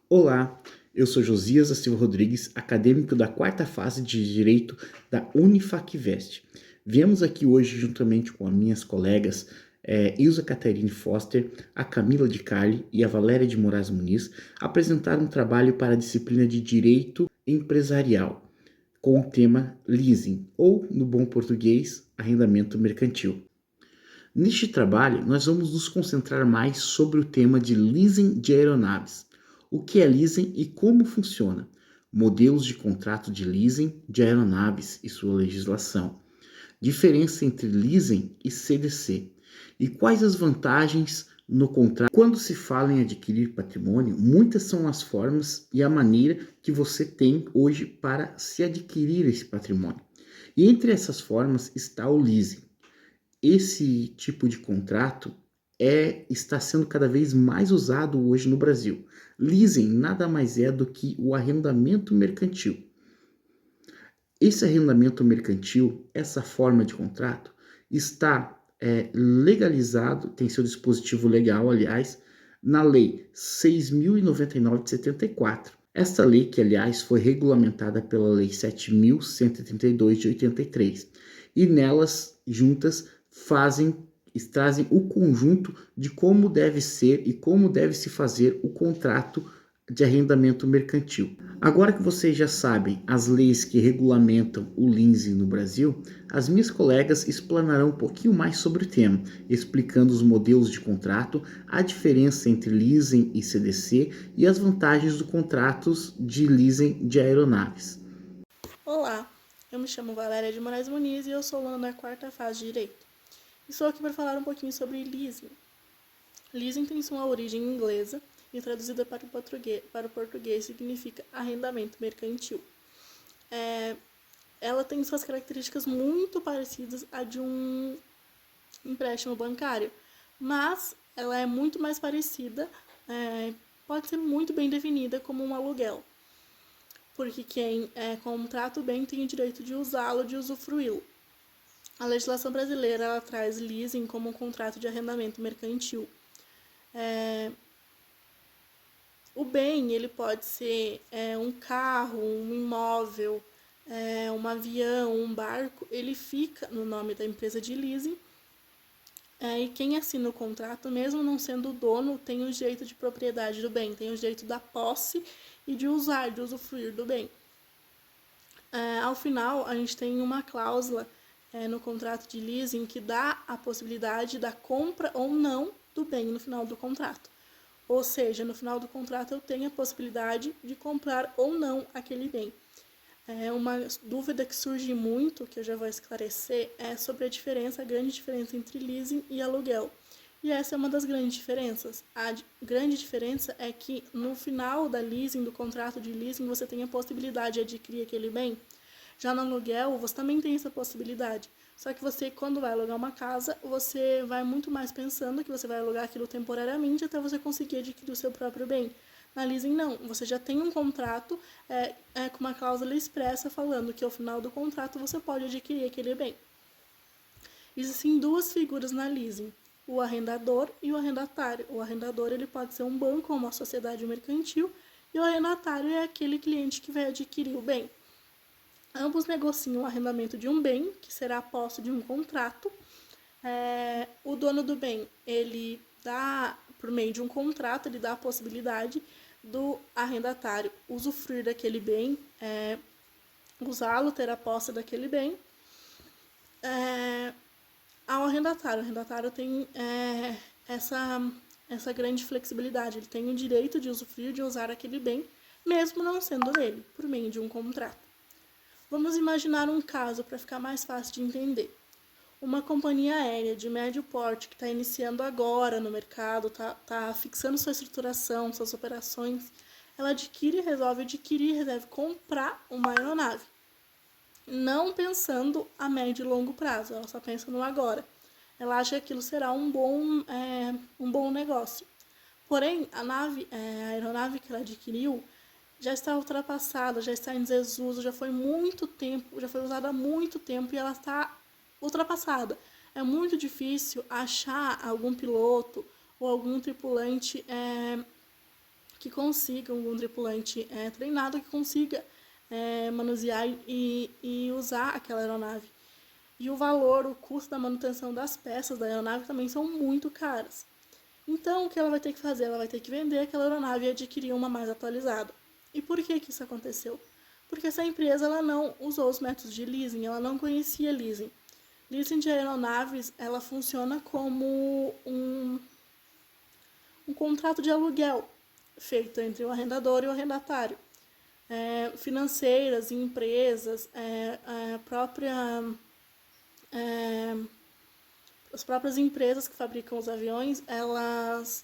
Olá, eu sou Josias da Silva Rodrigues, acadêmico da quarta fase de Direito da Unifacvest. Viemos aqui hoje, juntamente com as minhas colegas Ilza Caterine Foster, a Camila de Carli e a Valéria de Moraes Muniz, apresentar um trabalho para a disciplina de Direito Empresarial, com o tema Leasing, ou, no bom português, arrendamento mercantil. Neste trabalho, nós vamos nos concentrar mais sobre o tema de leasing de aeronaves. O que é leasing e como funciona? Modelos de contrato de leasing de aeronaves e sua legislação. Diferença entre leasing e CDC. E quais as vantagens no contrato? Quando se fala em adquirir patrimônio, muitas são as formas e a maneira que você tem hoje para se adquirir esse patrimônio. E entre essas formas está o leasing. Esse tipo de contrato está sendo cada vez mais usado hoje no Brasil. Leasing nada mais é do que o arrendamento mercantil. Esse arrendamento mercantil, essa forma de contrato, está legalizado, tem seu dispositivo legal, aliás, na Lei 6.099 de 74. Esta lei, que aliás foi regulamentada pela Lei 7.132 de 83, e nelas juntas trazem o conjunto de como deve ser e como deve se fazer o contrato de arrendamento mercantil. Agora que vocês já sabem as leis que regulamentam o leasing no Brasil, as minhas colegas explanarão um pouquinho mais sobre o tema, explicando os modelos de contrato, a diferença entre leasing e CDC e as vantagens dos contratos de leasing de aeronaves. Olá, eu me chamo Valéria de Moraes Muniz e eu sou aluna da quarta fase de Direito. Estou aqui para falar um pouquinho sobre leasing. Leasing tem sua origem inglesa e traduzida para o português significa arrendamento mercantil. Ela tem suas características muito parecidas à de um empréstimo bancário, mas ela é muito mais parecida, pode ser muito bem definida como um aluguel, porque quem contrata o bem tem o direito de usá-lo, de usufruí-lo. A legislação brasileira ela traz leasing como um contrato de arrendamento mercantil. O bem ele pode ser um carro, um imóvel, um avião, um barco, ele fica no nome da empresa de leasing. E quem assina o contrato, mesmo não sendo o dono, tem o direito de propriedade do bem, tem o direito da posse e de usar, de usufruir do bem. Ao final, a gente tem uma cláusula no contrato de leasing que dá a possibilidade da compra ou não do bem no final do contrato. Ou seja, no final do contrato eu tenho a possibilidade de comprar ou não aquele bem. Uma dúvida que surge muito, que eu já vou esclarecer, é sobre a grande diferença entre leasing e aluguel. E essa é uma das grandes diferenças. A grande diferença é que no final da leasing, do contrato de leasing, você tem a possibilidade de adquirir aquele bem. Já no aluguel, você também tem essa possibilidade. Só que você, quando vai alugar uma casa, você vai muito mais pensando que você vai alugar aquilo temporariamente até você conseguir adquirir o seu próprio bem. Na leasing, não. Você já tem um contrato com uma cláusula expressa falando que ao final do contrato você pode adquirir aquele bem. Existem duas figuras na leasing, o arrendador e o arrendatário. O arrendador ele pode ser um banco ou uma sociedade mercantil e o arrendatário é aquele cliente que vai adquirir o bem. Ambos negociam o arrendamento de um bem, que será a posse de um contrato. O dono do bem, ele dá, por meio de um contrato, ele dá a possibilidade do arrendatário usufruir daquele bem, usá-lo, ter a posse daquele bem. Ao arrendatário, o arrendatário tem essa grande flexibilidade, ele tem o direito de usufruir, de usar aquele bem, mesmo não sendo dele, por meio de um contrato. Vamos imaginar um caso para ficar mais fácil de entender. Uma companhia aérea de médio porte que está iniciando agora no mercado, está fixando sua estruturação, suas operações, ela resolve adquirir, deve comprar uma aeronave. Não pensando a médio e longo prazo, ela só pensa no agora. Ela acha que aquilo será um bom negócio. Porém, a aeronave que ela adquiriu já está ultrapassada, já está em desuso, já foi usada há muito tempo e ela está ultrapassada. É muito difícil achar algum piloto ou algum tripulante que que consiga, um tripulante treinado que consiga manusear e usar aquela aeronave. E o valor, o custo da manutenção das peças da aeronave também são muito caras. Então, o que ela vai ter que fazer? Ela vai ter que vender aquela aeronave e adquirir uma mais atualizada. E por que isso aconteceu? Porque essa empresa ela não usou os métodos de leasing, ela não conhecia leasing. Leasing de aeronaves, ela funciona como um contrato de aluguel feito entre o arrendador e o arrendatário. Financeiras, empresas, as próprias empresas que fabricam os aviões, elas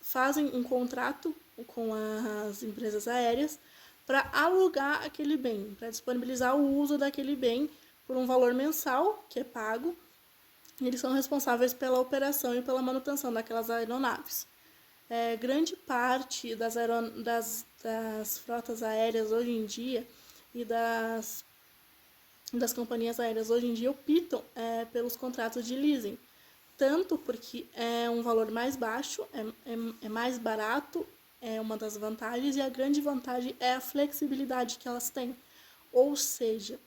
fazem um contrato com as empresas aéreas para alugar aquele bem, para disponibilizar o uso daquele bem por um valor mensal que é pago. E eles são responsáveis pela operação e pela manutenção daquelas aeronaves. Grande parte das frotas aéreas hoje em dia e das companhias aéreas hoje em dia optam pelos contratos de leasing, tanto porque é um valor mais baixo, é mais barato, é uma das vantagens, e a grande vantagem é a flexibilidade que elas têm. Ou seja,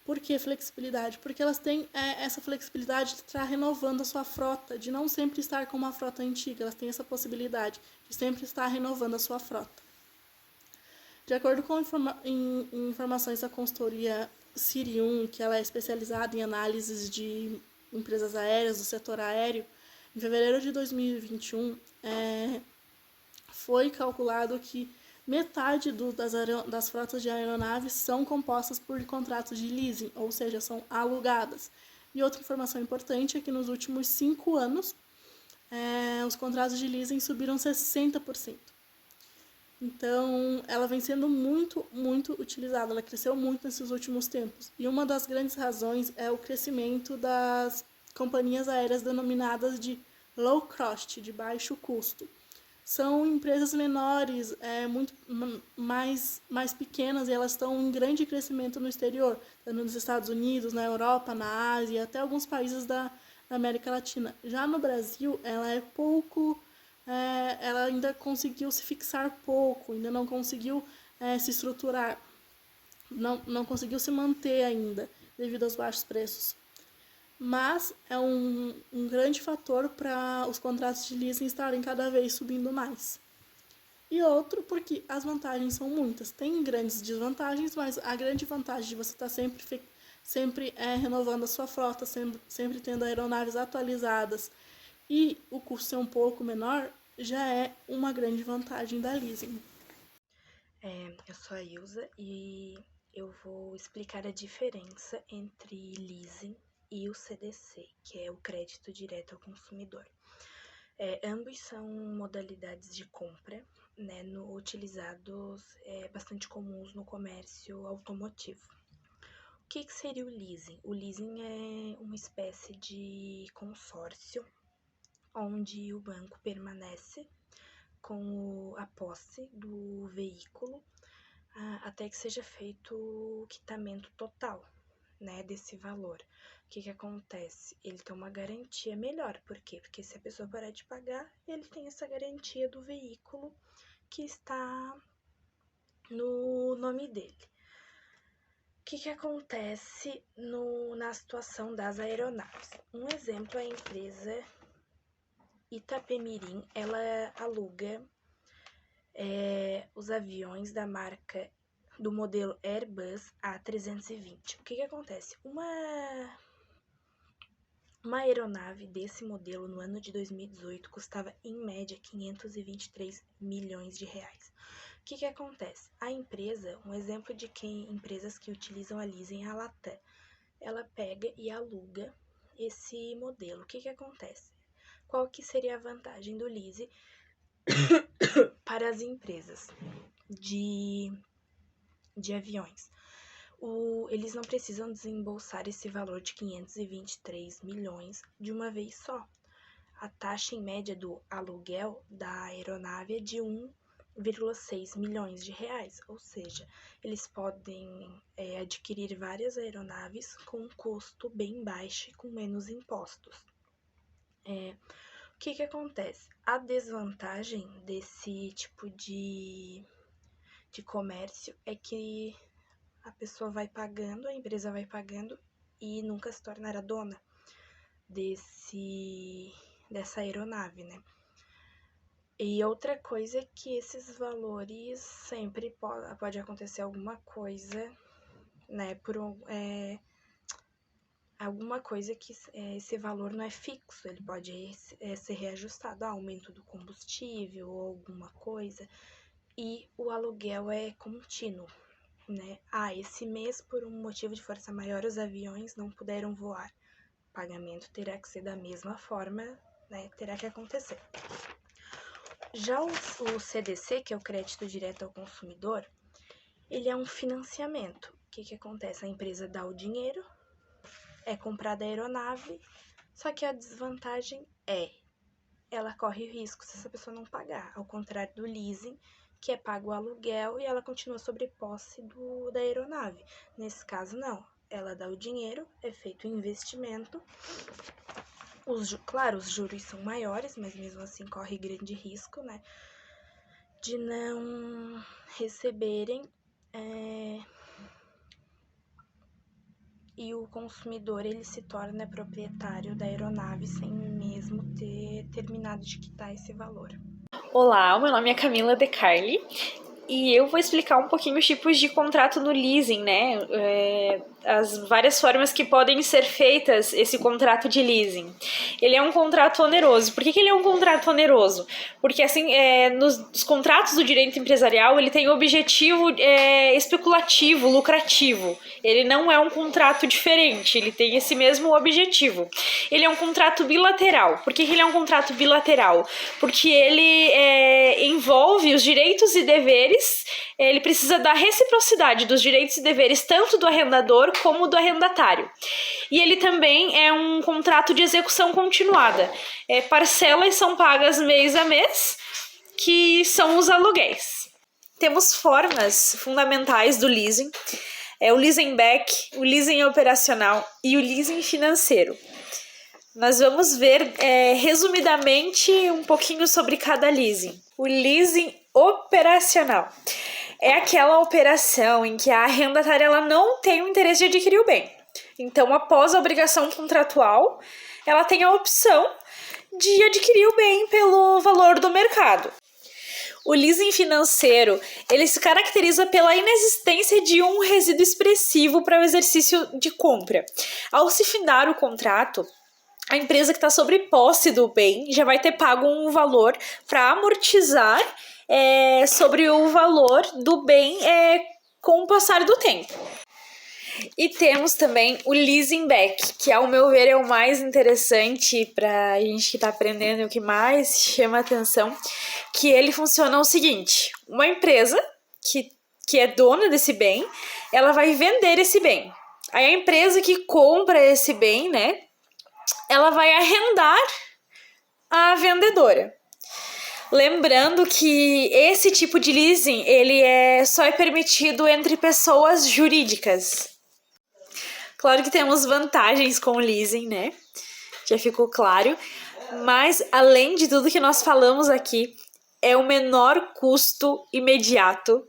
por que flexibilidade? Porque elas têm essa flexibilidade de estar renovando a sua frota, de não sempre estar com uma frota antiga, elas têm essa possibilidade de sempre estar renovando a sua frota. De acordo com informações da consultoria Sirium, que ela é especializada em análises de empresas aéreas, do setor aéreo, em fevereiro de 2021, foi calculado que metade das frotas de aeronaves são compostas por contratos de leasing, ou seja, são alugadas. E outra informação importante é que nos últimos 5 anos, os contratos de leasing subiram 60%. Então, ela vem sendo muito, muito utilizada, ela cresceu muito nesses últimos tempos. E uma das grandes razões é o crescimento das companhias aéreas denominadas de low cost, de baixo custo. São empresas menores, muito mais pequenas, e elas estão em grande crescimento no exterior, nos Estados Unidos, na Europa, na Ásia, até alguns países da América Latina. Já no Brasil, ela é pouco... ela ainda conseguiu se fixar pouco, ainda não conseguiu se estruturar, não conseguiu se manter ainda, devido aos baixos preços. Mas é um grande fator para os contratos de leasing estarem cada vez subindo mais. E outro, porque as vantagens são muitas. Tem grandes desvantagens, mas a grande vantagem de você estar sempre renovando a sua frota, sempre tendo aeronaves atualizadas e o custo ser um pouco menor, já é uma grande vantagem da leasing. Eu sou a Ilza e eu vou explicar a diferença entre leasing e o CDC, que é o crédito direto ao consumidor. Ambos são modalidades de compra, né, utilizados bastante comuns no comércio automotivo. O que seria o leasing? O leasing é uma espécie de consórcio onde o banco permanece com a posse do veículo até que seja feito o quitamento total, né, desse valor. O que acontece? Ele tem uma garantia melhor, por quê? Porque se a pessoa parar de pagar, ele tem essa garantia do veículo que está no nome dele. O que acontece na situação das aeronaves? Um exemplo é a empresa Itapemirim, ela aluga os aviões da marca do modelo Airbus A320. O que acontece? Uma aeronave desse modelo no ano de 2018 custava em média 523 milhões de reais. O que acontece? A empresa, um exemplo de empresas que utilizam a leasing é a Latam. Ela pega e aluga esse modelo. O que acontece? Qual que seria a vantagem do leasing para as empresas de aviões? Eles não precisam desembolsar esse valor de 523 milhões de uma vez só. A taxa em média do aluguel da aeronave é de 1,6 milhões de reais, ou seja, eles podem adquirir várias aeronaves com um custo bem baixo e com menos impostos. que acontece? A desvantagem desse tipo de comércio é que a pessoa vai pagando, a empresa vai pagando e nunca se tornará dona dessa aeronave, né? E outra coisa é que esses valores sempre pode acontecer alguma coisa, né? Alguma coisa que esse valor não é fixo, ele pode ser reajustado, aumento do combustível ou alguma coisa, e o aluguel é contínuo, né? Esse mês, por um motivo de força maior, os aviões não puderam voar. O pagamento terá que ser da mesma forma, né? Terá que acontecer. Já o CDC, que é o crédito direto ao consumidor, ele é um financiamento. O que acontece? A empresa dá o dinheiro, é comprada a aeronave, só que a desvantagem ela corre o risco se essa pessoa não pagar, ao contrário do leasing, que é pago o aluguel e ela continua sobre posse da aeronave. Nesse caso, não. Ela dá o dinheiro, é feito o investimento. Claro, os juros são maiores, mas mesmo assim corre grande risco, né? De não receberem e o consumidor ele se torna proprietário da aeronave sem mesmo ter terminado de quitar esse valor. Olá, meu nome é Camila De Carli e eu vou explicar um pouquinho os tipos de contrato no leasing, né? As várias formas que podem ser feitas esse contrato de leasing. Ele é um contrato oneroso. Por que ele é um contrato oneroso? Porque assim, nos contratos do direito empresarial ele tem objetivo especulativo, lucrativo. Ele não é um contrato diferente, ele tem esse mesmo objetivo. Ele é um contrato bilateral. Por que ele é um contrato bilateral? Porque ele envolve os direitos e deveres, ele precisa da reciprocidade dos direitos e deveres tanto do arrendador como do arrendatário. E ele também é um contrato de execução continuada. Parcelas são pagas mês a mês, que são os aluguéis. Temos formas fundamentais do leasing. O leasing back, o leasing operacional e o leasing financeiro. Nós vamos ver resumidamente um pouquinho sobre cada leasing. O leasing operacional é aquela operação em que a arrendatária ela não tem o interesse de adquirir o bem. Então, após a obrigação contratual, ela tem a opção de adquirir o bem pelo valor do mercado. O leasing financeiro, ele se caracteriza pela inexistência de um resíduo expressivo para o exercício de compra. Ao se findar o contrato, a empresa que está sobre posse do bem já vai ter pago um valor para amortizar sobre o valor do bem com o passar do tempo. E temos também o leasing back, que ao meu ver é o mais interessante para a gente que está aprendendo e o que mais chama a atenção, que ele funciona o seguinte: uma empresa que é dona desse bem, ela vai vender esse bem. Aí a empresa que compra esse bem, né, ela vai arrendar a vendedora. Lembrando que esse tipo de leasing, ele só é permitido entre pessoas jurídicas. Claro que temos vantagens com o leasing, né? Já ficou claro. Mas, além de tudo que nós falamos aqui, é o menor custo imediato,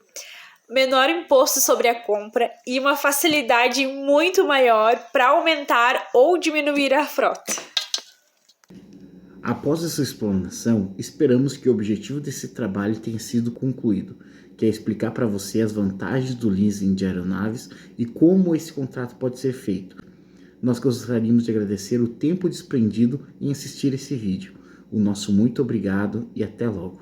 menor imposto sobre a compra e uma facilidade muito maior para aumentar ou diminuir a frota. Após essa explanação, esperamos que o objetivo desse trabalho tenha sido concluído, que é explicar para você as vantagens do leasing de aeronaves e como esse contrato pode ser feito. Nós gostaríamos de agradecer o tempo desprendido em assistir esse vídeo. O nosso muito obrigado e até logo.